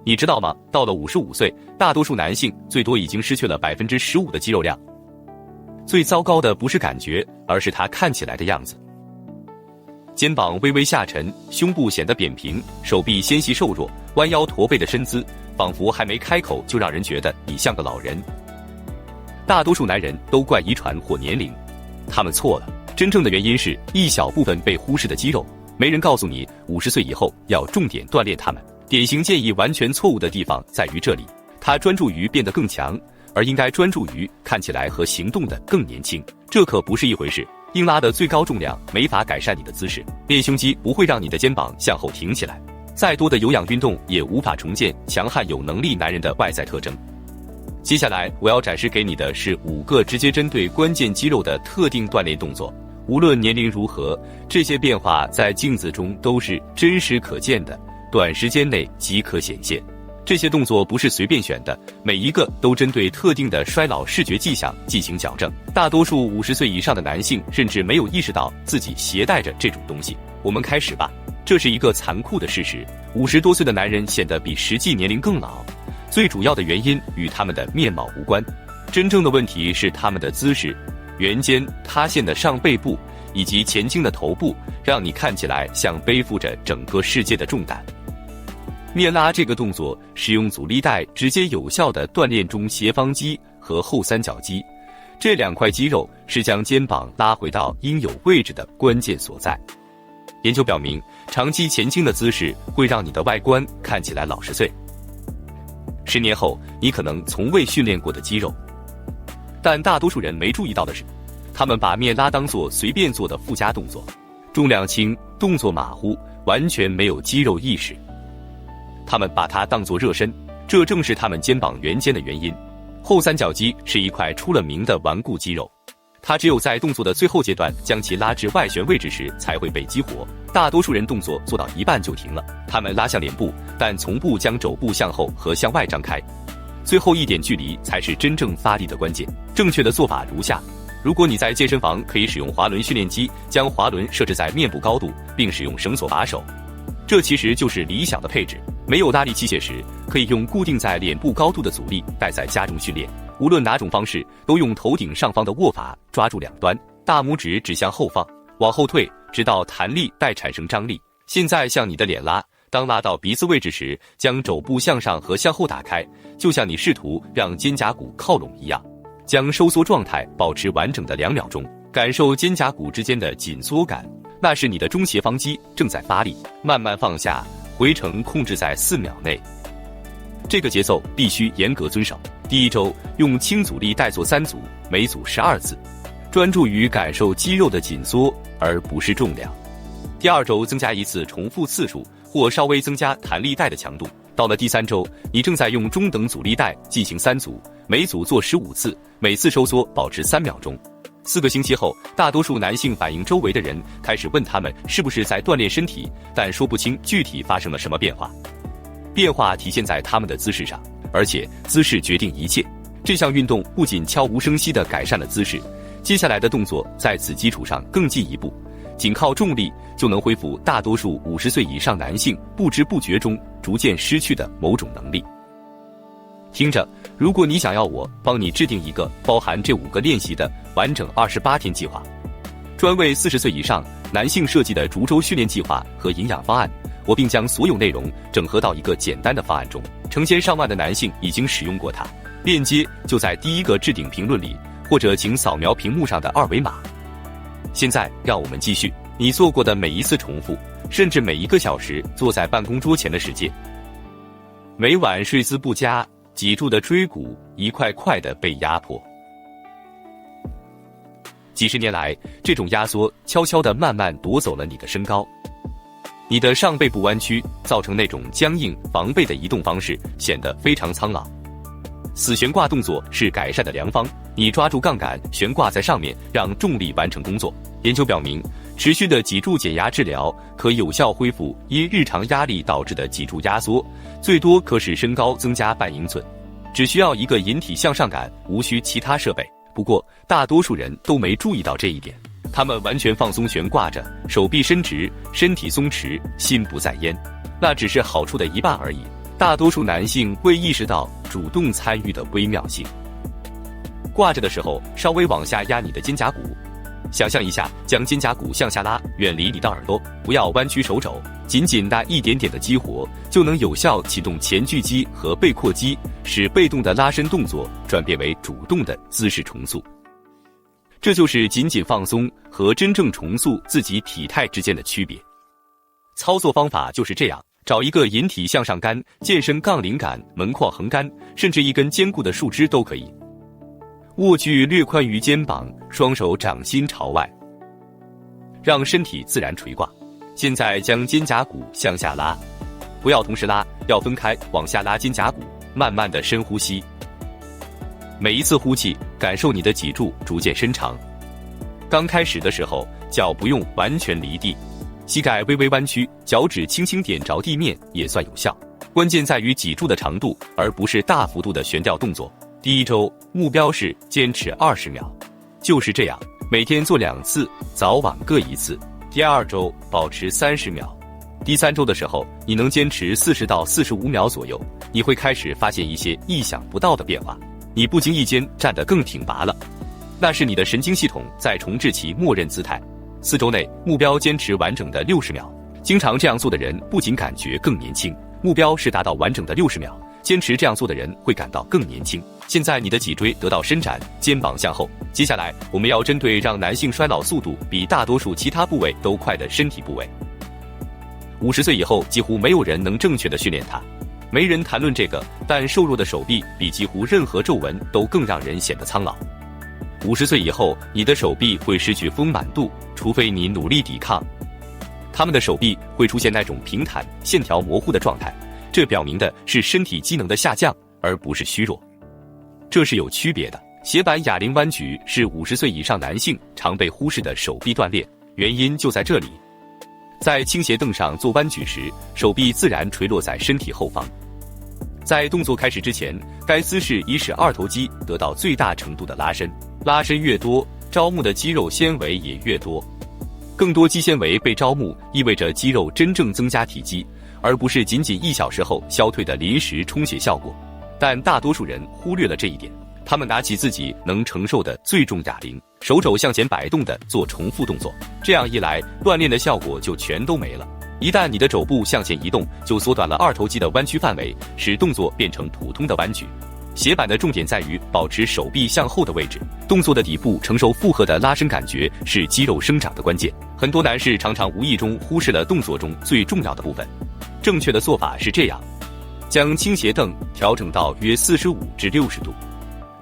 你知道吗？到了55岁，大多数男性最多已经失去了15%的肌肉量。最糟糕的不是感觉，而是他看起来的样子。肩膀微微下沉，胸部显得扁平，手臂纤细瘦弱，弯腰驼背的身姿，仿佛还没开口就让人觉得你像个老人。大多数男人都怪遗传或年龄，他们错了。真正的原因是一小部分被忽视的肌肉，没人告诉你50岁以后要重点锻炼它们。典型建议完全错误的地方在于这里，他专注于变得更强，而应该专注于看起来和行动的更年轻，这可不是一回事。硬拉的最高重量没法改善你的姿势，练胸肌不会让你的肩膀向后挺起来，再多的有氧运动也无法重建强悍有能力男人的外在特征。接下来我要展示给你的是5个直接针对关键肌肉的特定锻炼动作，无论年龄如何，这些变化在镜子中都是真实可见的，短时间内即可显现。这些动作不是随便选的，每一个都针对特定的衰老视觉迹象进行矫正。大多数50岁以上的男性甚至没有意识到自己携带着这种东西。我们开始吧。这是一个残酷的事实，50多岁的男人显得比实际年龄更老，最主要的原因与他们的面貌无关，真正的问题是他们的姿势，圆肩、塌陷的上背部以及前倾的头部，让你看起来像背负着整个世界的重担。面拉这个动作使用阻力带直接有效地锻炼中斜方肌和后三角肌，这2块肌肉是将肩膀拉回到应有位置的关键所在。研究表明，长期前倾的姿势会让你的外观看起来老10岁。10年后，你可能从未训练过的肌肉。但大多数人没注意到的是，他们把面拉当作随便做的附加动作，重量轻，动作马虎，完全没有肌肉意识。他们把它当作热身，这正是他们肩膀圆肩的原因。后三角肌是一块出了名的顽固肌肉，它只有在动作的最后阶段将其拉至外旋位置时才会被激活。大多数人动作做到一半就停了，他们拉向脸部，但从不将肘部向后和向外张开。最后一点距离才是真正发力的关键。正确的做法如下：如果你在健身房，可以使用滑轮训练机，将滑轮设置在面部高度，并使用绳索把手。这其实就是理想的配置。没有拉力器械时，可以用固定在脸部高度的阻力带在家中训练。无论哪种方式，都用头顶上方的握法抓住2端，大拇指指向后方，往后退，直到弹力带产生张力。现在向你的脸拉，当拉到鼻子位置时，将肘部向上和向后打开，就像你试图让肩胛骨靠拢一样。将收缩状态保持完整的2秒钟，感受肩胛骨之间的紧缩感，那是你的中斜方肌正在发力。慢慢放下，回程控制在4秒内。这个节奏必须严格遵守。第1周用轻阻力带做3组，每组12次，专注于感受肌肉的紧缩，而不是重量。第2周增加1次重复次数，或稍微增加弹力带的强度。到了第3周，你正在用中等阻力带进行3组，每组做15次，每次收缩保持3秒钟。4个星期后，大多数男性反映周围的人开始问他们是不是在锻炼身体，但说不清具体发生了什么变化。变化体现在他们的姿势上，而且姿势决定一切。这项运动不仅悄无声息地改善了姿势，接下来的动作在此基础上更进一步，仅靠重力就能恢复大多数50岁以上男性不知不觉中逐渐失去的某种能力。听着，如果你想要我帮你制定一个包含这5个练习的完整28天计划，专为40岁以上男性设计的逐周训练计划和营养方案，我并将所有内容整合到一个简单的方案中，成千上万的男性已经使用过它，链接就在第1个置顶评论里，或者请扫描屏幕上的2维码。现在让我们继续。你做过的每一次重复，甚至每1个小时坐在办公桌前的时间，每晚睡姿不佳，脊柱的椎骨一块块地被压迫。几十年来，这种压缩悄悄地慢慢夺走了你的身高。你的上背部弯曲，造成那种僵硬防备的移动方式，显得非常苍老。死悬挂动作是改善的良方，你抓住杠杆悬挂在上面，让重力完成工作。研究表明，持续的脊柱减压治疗可有效恢复因日常压力导致的脊柱压缩，最多可使身高增加半英寸。只需要一个引体向上杆，无需其他设备。不过，大多数人都没注意到这一点，他们完全放松悬挂着，手臂伸直，身体松弛，心不在焉。那只是好处的一半而已。大多数男性会意识到主动参与的微妙性。挂着的时候，稍微往下压你的肩胛骨，想象一下，将肩胛骨向下拉，远离你的耳朵，不要弯曲手肘，仅仅那一点点的激活，就能有效启动前锯肌和背阔肌，使被动的拉伸动作转变为主动的姿势重塑。这就是仅仅放松和真正重塑自己体态之间的区别。操作方法就是这样，找一个引体向上杆、健身杠铃杆、门框横杆，甚至一根坚固的树枝都可以。握距略宽于肩膀，双手掌心朝外，让身体自然垂挂。现在将肩胛骨向下拉，不要同时拉，要分开往下拉肩胛骨，慢慢的深呼吸。每一次呼气，感受你的脊柱逐渐伸长。刚开始的时候，脚不用完全离地，膝盖微微弯曲，脚趾轻轻点着地面也算有效。关键在于脊柱的长度，而不是大幅度的悬吊动作。第1周目标是坚持20秒，就是这样，每天做2次，早晚各1次。第2周保持30秒。第3周的时候，你能坚持40到45秒左右，你会开始发现一些意想不到的变化。你不经意间站得更挺拔了，那是你的神经系统在重置其默认姿态。4周内目标坚持完整的60秒，经常这样做的人不仅感觉更年轻，目标是达到完整的60秒，坚持这样做的人会感到更年轻。现在你的脊椎得到伸展，肩膀向后。接下来我们要针对让男性衰老速度比大多数其他部位都快的身体部位。50岁以后，几乎没有人能正确的训练它。没人谈论这个，但瘦弱的手臂比几乎任何皱纹都更让人显得苍老。50岁以后，你的手臂会失去丰满度，除非你努力抵抗。他们的手臂会出现那种平坦、线条模糊的状态，这表明的是身体机能的下降，而不是虚弱。这是有区别的。斜板哑铃弯举是50岁以上男性常被忽视的手臂锻炼，原因就在这里。在倾斜凳上做弯举时，手臂自然垂落在身体后方。在动作开始之前，该姿势以使二头肌得到最大程度的拉伸。拉伸越多，招募的肌肉纤维也越多。更多肌纤维被招募，意味着肌肉真正增加体积，而不是仅仅1小时后消退的临时充血效果。但大多数人忽略了这一点，他们拿起自己能承受的最重哑铃，手肘向前摆动的做重复动作。这样一来，锻炼的效果就全都没了。一旦你的肘部向前移动，就缩短了二头肌的弯曲范围，使动作变成普通的弯举。斜板的重点在于保持手臂向后的位置，动作的底部承受负荷的拉伸感觉是肌肉生长的关键。很多男士常常无意中忽视了动作中最重要的部分。正确的做法是这样：将倾斜凳调整到约45至60度，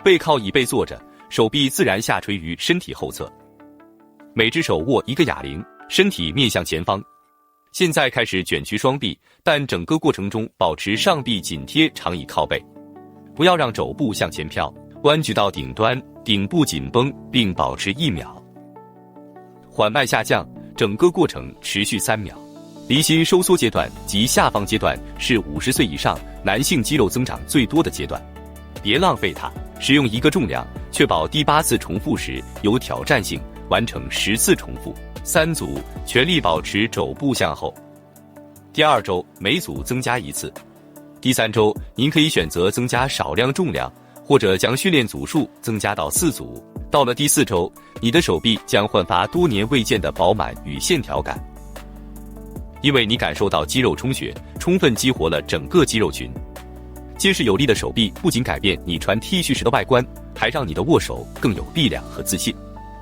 背靠椅背坐着，手臂自然下垂于身体后侧。每只手握一个哑铃，身体面向前方。现在开始卷曲双臂，但整个过程中保持上臂紧贴长椅靠背，不要让肘部向前飘。弯举到顶端，顶部紧绷，并保持1秒。缓慢下降，整个过程持续3秒。离心收缩阶段及下方阶段是50岁以上男性肌肉增长最多的阶段，别浪费它。使用一个重量，确保第8次重复时有挑战性，完成10次重复。3组，全力保持肘部向后。第2周每组增加1次。第3周您可以选择增加少量重量，或者将训练组数增加到4组。到了第4周，你的手臂将焕发多年未见的饱满与线条感，因为你感受到肌肉充血，充分激活了整个肌肉群。结实有力的手臂不仅改变你穿 T 恤时的外观，还让你的握手更有力量和自信。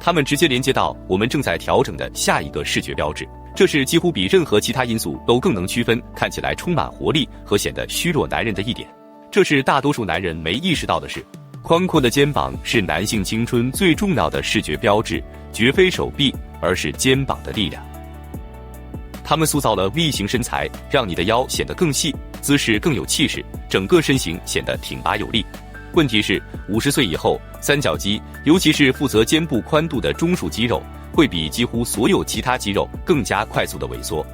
它们直接连接到我们正在调整的下一个视觉标志，这是几乎比任何其他因素都更能区分看起来充满活力和显得虚弱男人的一点。这是大多数男人没意识到的事。宽阔的肩膀是男性青春最重要的视觉标志，绝非手臂，而是肩膀的力量。它们塑造了 V 型身材，让你的腰显得更细，姿势更有气势，整个身形显得挺拔有力。问题是，50岁以后，三角肌，尤其是负责肩部宽度的中枢肌肉，会比几乎所有其他肌肉更加快速的萎缩。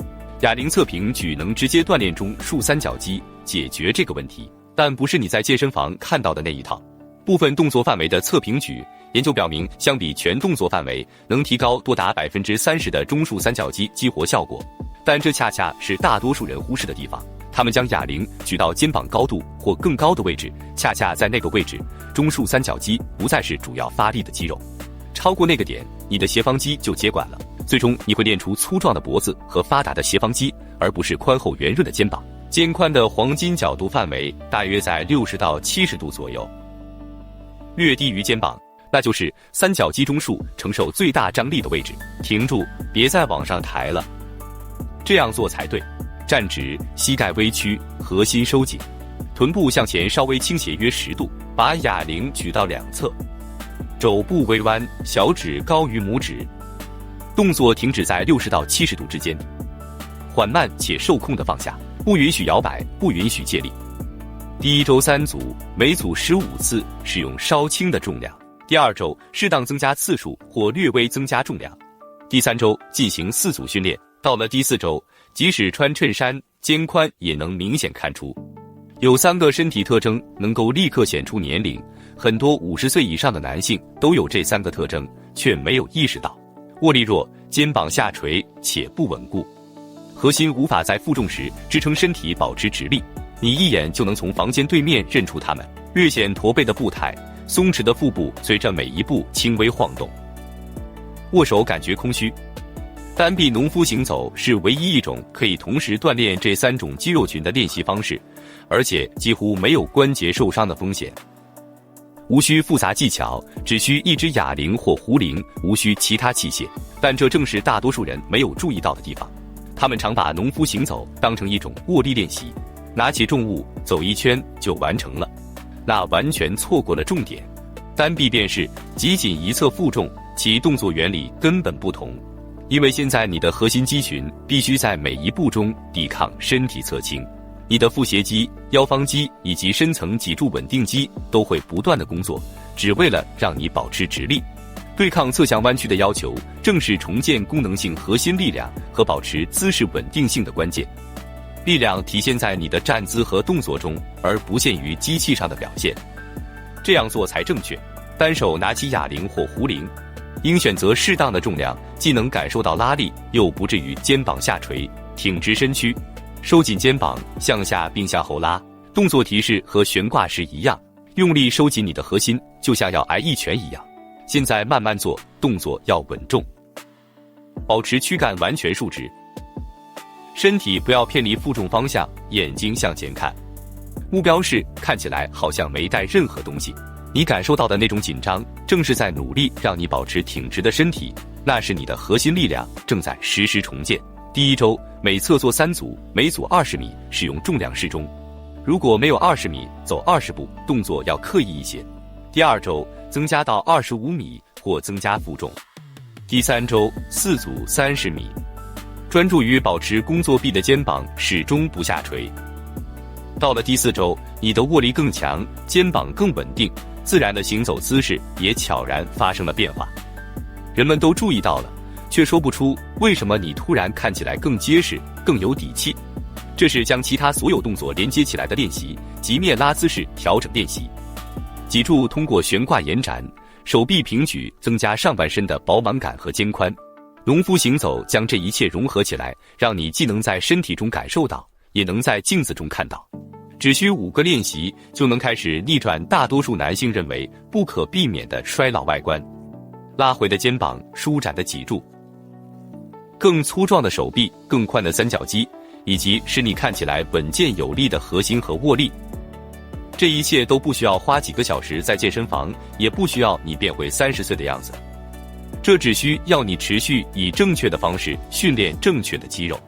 哑铃侧平举能直接锻炼中枢三角肌，解决这个问题，但不是你在健身房看到的那一套。部分动作范围的侧平举，研究表明，相比全动作范围，能提高多达 30% 的中枢三角肌激活效果。但这恰恰是大多数人忽视的地方。他们将哑铃举到肩膀高度或更高的位置，恰恰在那个位置，中枢三角肌不再是主要发力的肌肉。超过那个点，你的斜方肌就接管了，最终你会练出粗壮的脖子和发达的斜方肌，而不是宽厚圆润的肩膀。肩宽的黄金角度范围大约在60到70度左右，略低于肩膀，那就是三角肌中枢承受最大张力的位置。停住，别再往上抬了，这样做才对。站直，膝盖微曲，核心收紧，臀部向前稍微倾斜约10度，把哑铃举到两侧，肘部微弯，小指高于拇指，动作停止在60到70度之间，缓慢且受控的放下，不允许摇摆，不允许借力。第一周3组，每组15次，使用稍轻的重量。第二周适当增加次数或略微增加重量。第3周进行4组训练。到了第4周，即使穿衬衫，肩宽也能明显看出。有3个身体特征能够立刻显出年龄，很多50岁以上的男性都有这3个特征，却没有意识到。握力弱，肩膀下垂且不稳固，核心无法在负重时支撑身体保持直立，你一眼就能从房间对面认出他们。略显驼背的步态，松弛的腹部随着每一步轻微晃动，握手感觉空虚。单臂农夫行走是唯一一种可以同时锻炼这3种肌肉群的练习方式，而且几乎没有关节受伤的风险。无需复杂技巧，只需一只哑铃或壶铃，无需其他器械。但这正是大多数人没有注意到的地方。他们常把农夫行走当成一种握力练习，拿起重物走一圈就完成了，那完全错过了重点。单臂便是极仅一侧负重，其动作原理根本不同。因为现在你的核心肌群必须在每一步中抵抗身体侧倾，你的腹斜肌、腰方肌以及深层脊柱稳定肌都会不断的工作，只为了让你保持直立。对抗侧向弯曲的要求，正是重建功能性核心力量和保持姿势稳定性的关键。力量体现在你的站姿和动作中，而不限于机器上的表现。这样做才正确。单手拿起哑铃或壶铃，应选择适当的重量，既能感受到拉力，又不至于肩膀下垂。挺直身躯，收紧肩膀，向下并向后拉。动作提示和悬挂时一样，用力收紧你的核心，就像要挨一拳一样。现在慢慢做，动作要稳重，保持躯干完全竖直，身体不要偏离负重方向，眼睛向前看。目标是看起来好像没带任何东西。你感受到的那种紧张，正是在努力让你保持挺直的身体，那是你的核心力量正在实时重建。第一周每侧做3组，每组20米，使用重量适中。如果没有20米，走20步，动作要刻意一些。第2周增加到25米或增加负重。第3周4组30米，专注于保持工作臂的肩膀始终不下垂。到了第4周，你的握力更强，肩膀更稳定，自然的行走姿势也悄然发生了变化。人们都注意到了，却说不出为什么你突然看起来更结实，更有底气。这是将其他所有动作连接起来的练习，即面拉姿势调整练习。脊柱通过悬挂延展，手臂平举增加上半身的饱满感和肩宽。农夫行走将这一切融合起来，让你既能在身体中感受到，也能在镜子中看到。只需5个练习，就能开始逆转大多数男性认为不可避免的衰老外观。拉回的肩膀，舒展的脊柱，更粗壮的手臂，更宽的三角肌，以及使你看起来稳健有力的核心和握力。这一切都不需要花几个小时在健身房，也不需要你变回30岁的样子。这只需要你持续以正确的方式训练正确的肌肉。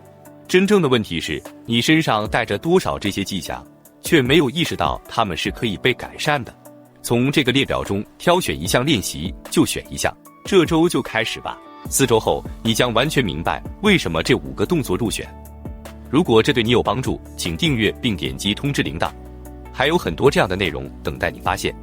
真正的问题是，你身上带着多少这些迹象，却没有意识到它们是可以被改善的。从这个列表中挑选一项练习，就选一项，这周就开始吧。4周后，你将完全明白为什么这5个动作入选。如果这对你有帮助，请订阅并点击通知铃铛，还有很多这样的内容等待你发现。